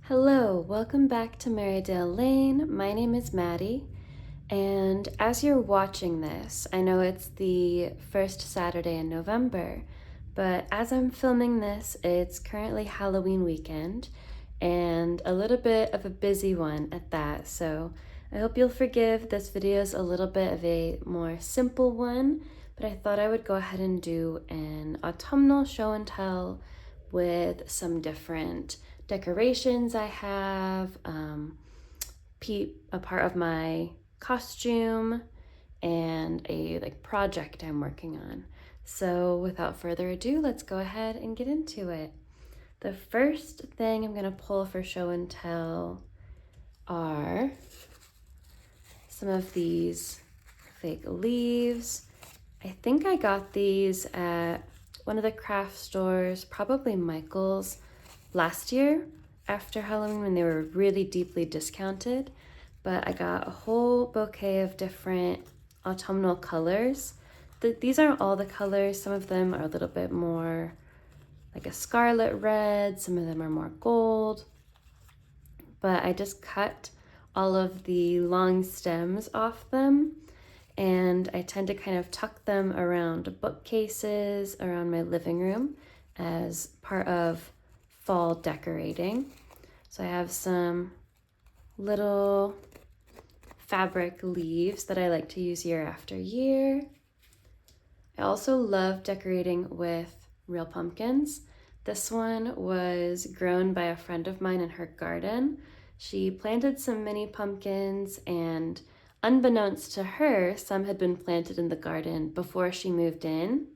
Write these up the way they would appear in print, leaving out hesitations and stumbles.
Hello, welcome back to Marydale Lane. My name is Maddie, and as you're watching this, I know it's the first Saturday in November, but as I'm filming this, it's currently Halloween weekend, and a little bit of a busy one at that, so I hope you'll forgive this video is a little bit of a more simple one, but I thought I would go ahead and do an autumnal show and tell with some different decorations I have, a part of my costume, and a project I'm working on. So without further ado, let's go ahead and get into it. The first thing I'm gonna pull for show and tell are some of these fake leaves. I think I got these at one of the craft stores, probably Michael's, last year after Halloween when they were really deeply discounted. But I got a whole bouquet of different autumnal colors. These aren't all the colors. Some of them are a little bit more like a scarlet red. Some of them are more gold. But I just cut all of the long stems off them, and I tend to kind of tuck them around bookcases around my living room as part of fall decorating. So I have some little fabric leaves that I like to use year after year. I also love decorating with real pumpkins. This one was grown by a friend of mine in her garden. She planted some mini pumpkins, and unbeknownst to her, some had been planted in the garden before she moved in.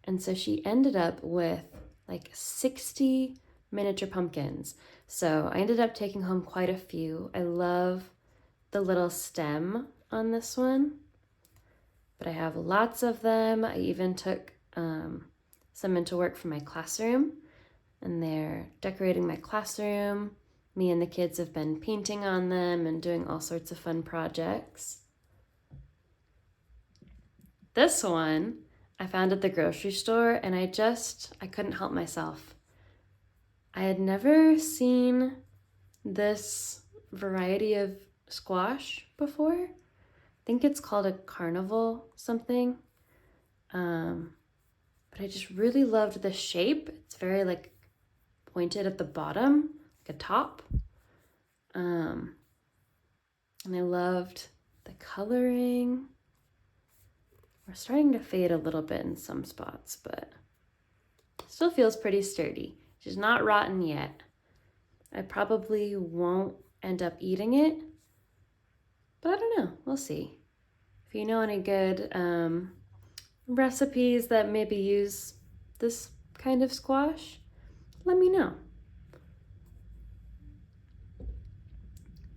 And so she ended up with like 60 miniature pumpkins. So I ended up taking home quite a few. I love the little stem on this one, but I have lots of them. I even took some into work for my classroom, and they're decorating my classroom. Me and the kids have been painting on them and doing all sorts of fun projects. This one I found at the grocery store, and I couldn't help myself. I had never seen this variety of squash before. I think it's called a carnival something. But I just really loved the shape. It's very like pointed at the bottom, like a top. And I loved the coloring. We're starting to fade a little bit in some spots, but still feels pretty sturdy. She's not rotten yet. I probably won't end up eating it, but I don't know. We'll see. If you know any good recipes that maybe use this kind of squash, let me know.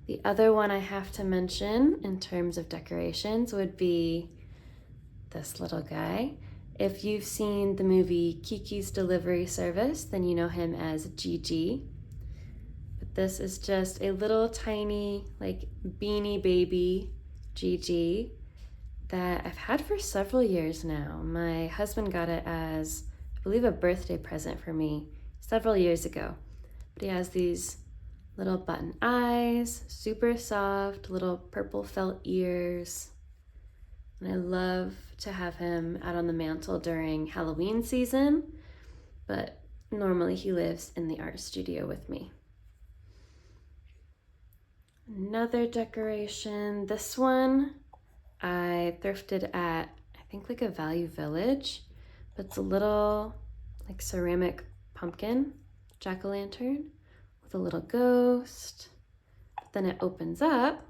The other one I have to mention in terms of decorations would be this little guy. If you've seen the movie Kiki's Delivery Service, then you know him as Gigi. But this is just a little tiny, like, beanie baby Gigi that I've had for several years now. My husband got it as, I believe, a birthday present for me several years ago. But he has these little button eyes, super soft, little purple felt ears. And I love to have him out on the mantle during Halloween season, but normally he lives in the art studio with me. Another decoration, this one I thrifted at, I think, like a Value Village, but it's a little like ceramic pumpkin jack-o'-lantern with a little ghost. But then it opens up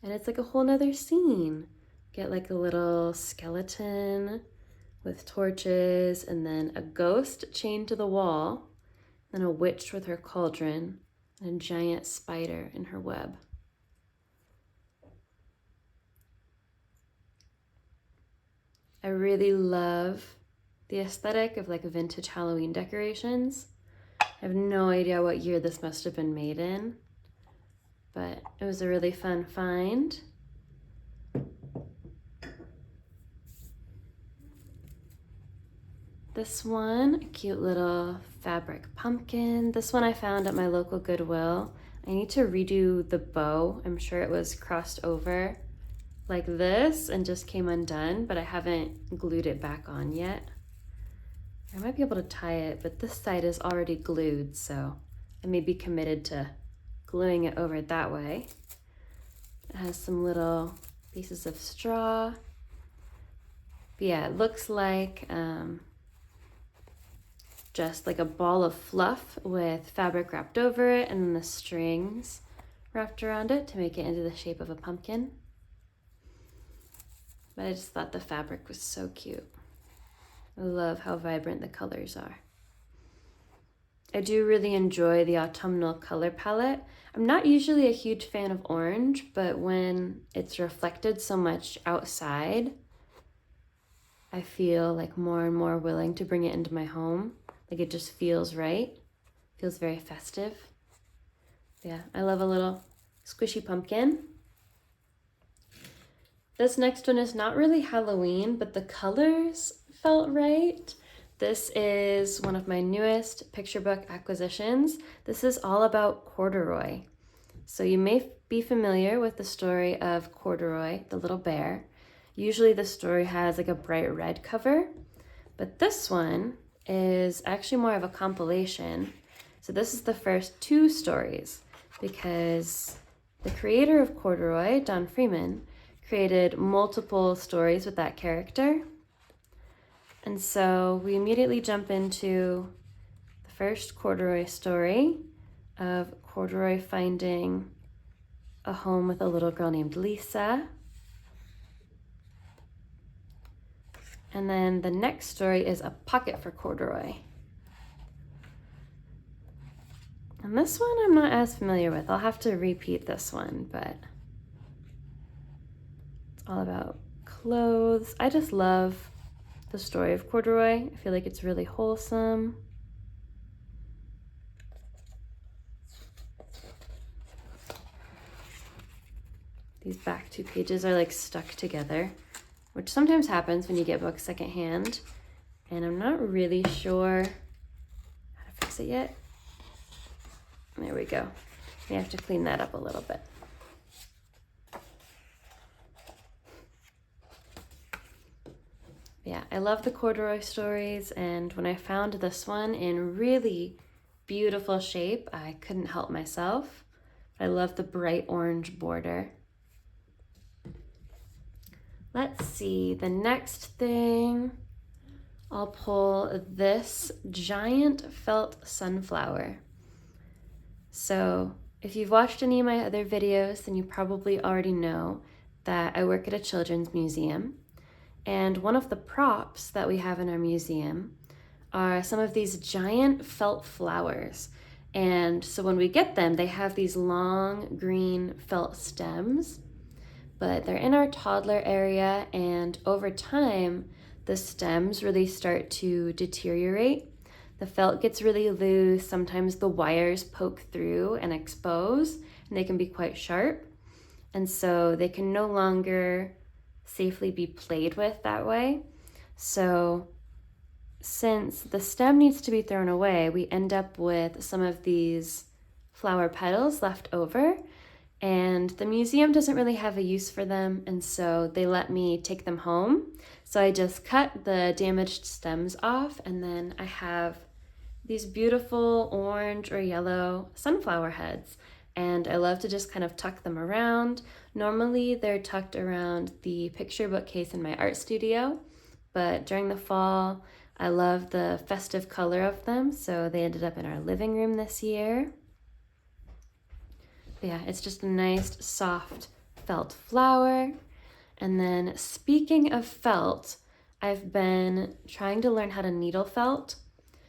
and it's like a whole nother scene. Get like a little skeleton with torches, and then a ghost chained to the wall, then a witch with her cauldron, and a giant spider in her web. I really love the aesthetic of like vintage Halloween decorations. I have no idea what year this must have been made in, but it was a really fun find. this one, a cute little fabric pumpkin. This one I found at my local Goodwill. I need to redo the bow. I'm sure it was crossed over like this and just came undone, but I haven't glued it back on yet. I might be able to tie it, but this side is already glued, so I may be committed to gluing it over that way. It has some little pieces of straw. But yeah, it looks like just like a ball of fluff with fabric wrapped over it and then the strings wrapped around it to make it into the shape of a pumpkin. But I just thought the fabric was so cute. I love how vibrant the colors are. I do really enjoy the autumnal color palette. I'm not usually a huge fan of orange, but when it's reflected so much outside, I feel like more and more willing to bring it into my home. Like it just feels right. Feels very festive. Yeah, I love a little squishy pumpkin. This next one is not really Halloween, but the colors felt right. This is one of my newest picture book acquisitions. This is all about corduroy. So you may be familiar with the story of Corduroy, the little bear. Usually the story has like a bright red cover, but this one is actually more of a compilation. So this is the first 2 stories because the creator of Corduroy, Don Freeman, created multiple stories with that character. And so we immediately jump into the first Corduroy story of Corduroy finding a home with a little girl named Lisa. And then the next story is A Pocket for Corduroy. And this one I'm not as familiar with. I'll have to repeat this one, but it's all about clothes. I just love the story of Corduroy. I feel like it's really wholesome. These back 2 pages are like stuck together, which sometimes happens when you get books secondhand. And I'm not really sure how to fix it yet. There we go. I have to clean that up a little bit. Yeah, I love the corduroy stories, and when I found this one in really beautiful shape, I couldn't help myself. I love the bright orange border. Let's see, the next thing, I'll pull this giant felt sunflower. So if you've watched any of my other videos, then you probably already know that I work at a children's museum. And one of the props that we have in our museum are some of these giant felt flowers. And so when we get them, they have these long green felt stems, but they're in our toddler area, and over time, the stems really start to deteriorate. The felt gets really loose. Sometimes the wires poke through and expose, and they can be quite sharp. And so they can no longer safely be played with that way. So since the stem needs to be thrown away, we end up with some of these flower petals left over, and the museum doesn't really have a use for them, and so they let me take them home. So I just cut the damaged stems off, and then I have these beautiful orange or yellow sunflower heads, and I love to just kind of tuck them around. Normally they're tucked around the picture bookcase in my art studio, but during the fall I love the festive color of them, so they ended up in our living room this year. But yeah, it's just a nice soft felt flower. And then speaking of felt, I've been trying to learn how to needle felt.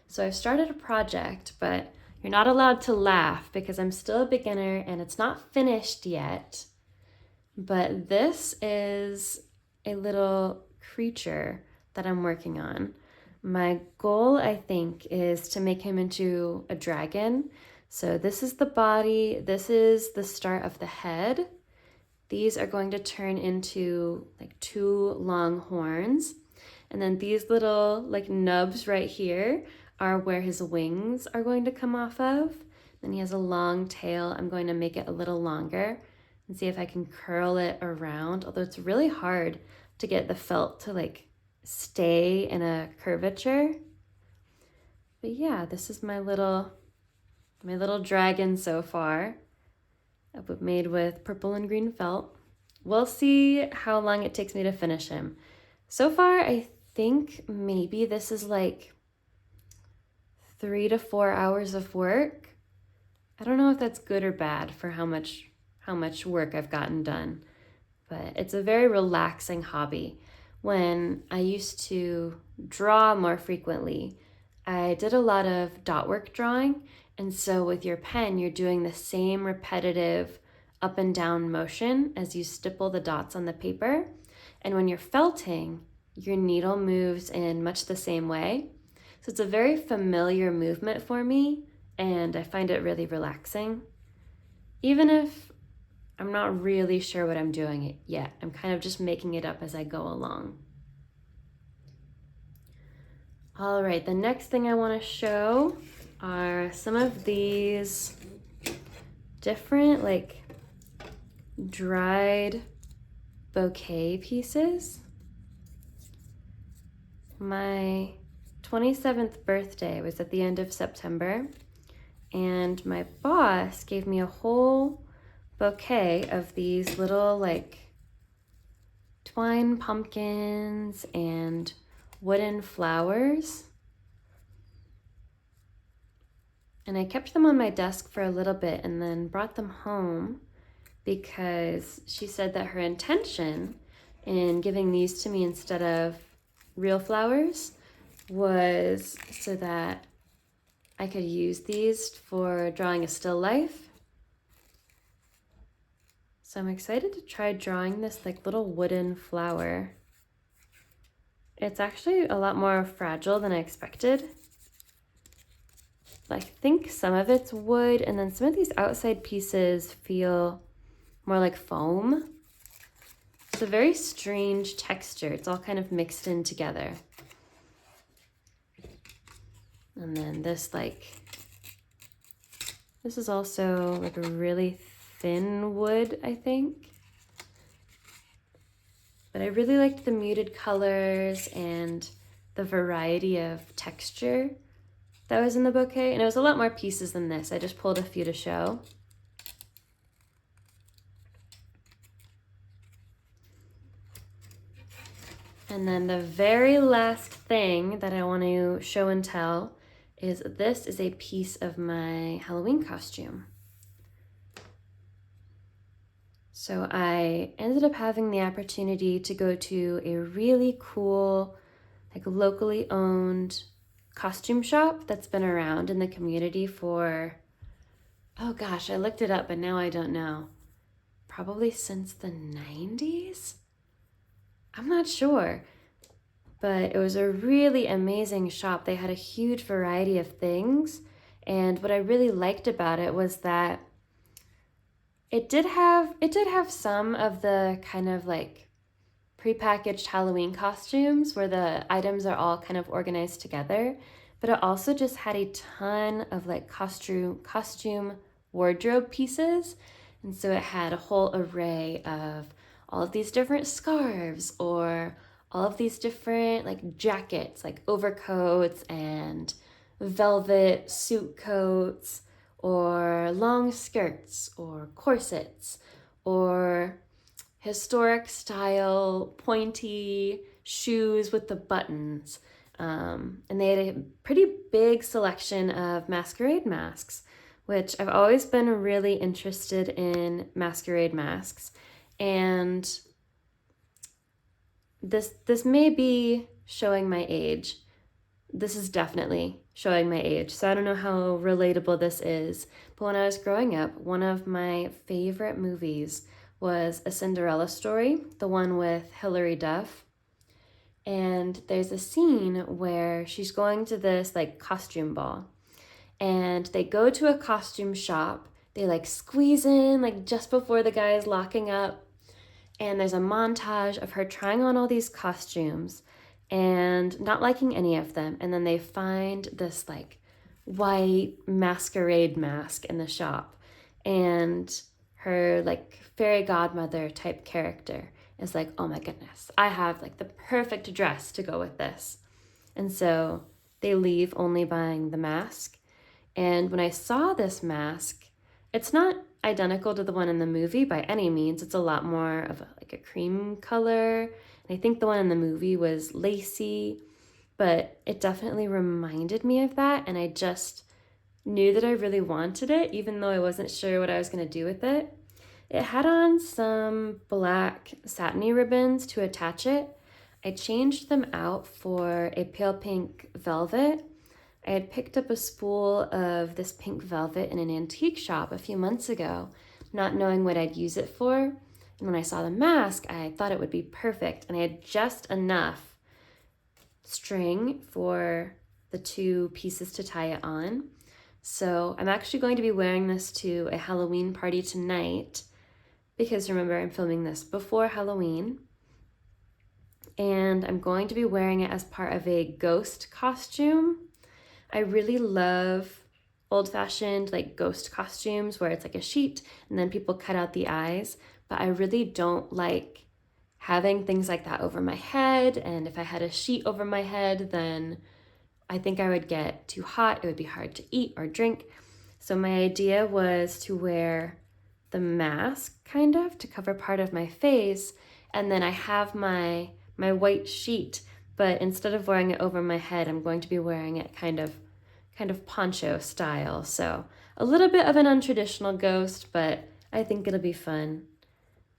So I've started a project, but you're not allowed to laugh because I'm still a beginner and it's not finished yet. But this is a little creature that I'm working on. My goal, I think, is to make him into a dragon. So this is the body, this is the start of the head. These are going to turn into like 2 long horns. And then these little like nubs right here are where his wings are going to come off of. Then he has a long tail. I'm going to make it a little longer and see if I can curl it around, although it's really hard to get the felt to like stay in a curvature. But yeah, this is my little dragon so far, made with purple and green felt. We'll see how long it takes me to finish him. So far, I think maybe this is like 3 to 4 hours of work. I don't know if that's good or bad for how much work I've gotten done, but it's a very relaxing hobby. When I used to draw more frequently, I did a lot of dot work drawing, and so with your pen, you're doing the same repetitive up and down motion as you stipple the dots on the paper. And when you're felting, your needle moves in much the same way. So it's a very familiar movement for me, and I find it really relaxing. Even if I'm not really sure what I'm doing yet, I'm kind of just making it up as I go along. All right, the next thing I want to show are some of these different like dried bouquet pieces. My 27th birthday was at the end of September, and my boss gave me a whole bouquet of these little like twine pumpkins and wooden flowers. And I kept them on my desk for a little bit and then brought them home because she said that her intention in giving these to me instead of real flowers was so that I could use these for drawing a still life. So I'm excited to try drawing this like little wooden flower. It's actually a lot more fragile than I expected. I think some of it's wood, and then some of these outside pieces feel more like foam. It's a very strange texture. It's all kind of mixed in together. And then this is also like a really thin wood, I think. But I really liked the muted colors and the variety of texture that was in the bouquet. And it was a lot more pieces than this. I just pulled a few to show. And then the very last thing that I want to show and tell is this is a piece of my Halloween costume. So I ended up having the opportunity to go to a really cool, like locally owned costume shop that's been around in the community for, oh gosh, I looked it up, but now I don't know. Probably since the 90s? I'm not sure, but it was a really amazing shop. They had a huge variety of things, and what I really liked about it was that it did have some of the kind of like prepackaged Halloween costumes where the items are all kind of organized together, but it also just had a ton of like costume wardrobe pieces. And so it had a whole array of all of these different scarves or all of these different like jackets, like overcoats and velvet suit coats, or long skirts or corsets, or historic style pointy shoes with the buttons. And they had a pretty big selection of masquerade masks, which I've always been really interested in masquerade masks. And this may be showing my age. This is definitely showing my age, so I don't know how relatable this is. But when I was growing up, one of my favorite movies was A Cinderella Story, the one with Hilary Duff. And there's a scene where she's going to this like costume ball, and they go to a costume shop. They like squeeze in like just before the guy is locking up, and there's a montage of her trying on all these costumes. and not liking any of them. And then they find this like white masquerade mask in the shop, and her like fairy godmother type character is like, oh my goodness, I have like the perfect dress to go with this. And so they leave only buying the mask. And when I saw this mask, it's not identical to the one in the movie by any means. It's a lot more of like a cream color. And I think the one in the movie was lacy, but it definitely reminded me of that. And I just knew that I really wanted it, even though I wasn't sure what I was going to do with it. It had on some black satiny ribbons to attach it. I changed them out for a pale pink velvet. I had picked up a spool of this pink velvet in an antique shop a few months ago, not knowing what I'd use it for. And when I saw the mask, I thought it would be perfect, and I had just enough string for the two pieces to tie it on. So I'm actually going to be wearing this to a Halloween party tonight, because remember, I'm filming this before Halloween. And I'm going to be wearing it as part of a ghost costume. I really love old-fashioned like ghost costumes where it's like a sheet and then people cut out the eyes, but I really don't like having things like that over my head. And if I had a sheet over my head, then I think I would get too hot. It would be hard to eat or drink. So my idea was to wear the mask kind of to cover part of my face, and then I have my white sheet, but instead of wearing it over my head, I'm going to be wearing it kind of poncho style. So a little bit of an untraditional ghost, but I think it'll be fun.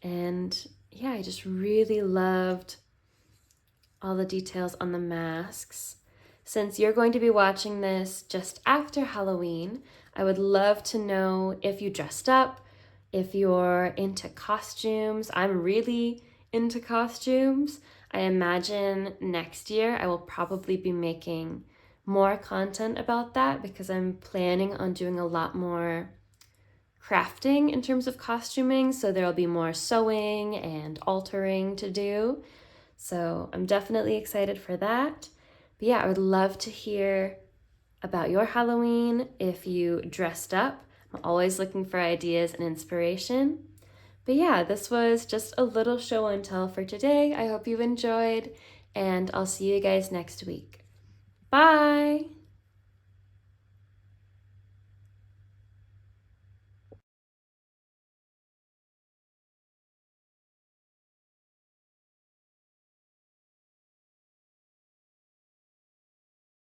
And yeah, I just really loved all the details on the masks. Since you're going to be watching this just after Halloween, I would love to know if you dressed up, if you're into costumes. I'm really into costumes. I imagine next year I will probably be making more content about that because I'm planning on doing a lot more crafting in terms of costuming. So there'll be more sewing and altering to do. So I'm definitely excited for that. But yeah, I would love to hear about your Halloween if you dressed up. I'm always looking for ideas and inspiration. But yeah, this was just a little show and tell for today. I hope you enjoyed, and I'll see you guys next week. Bye!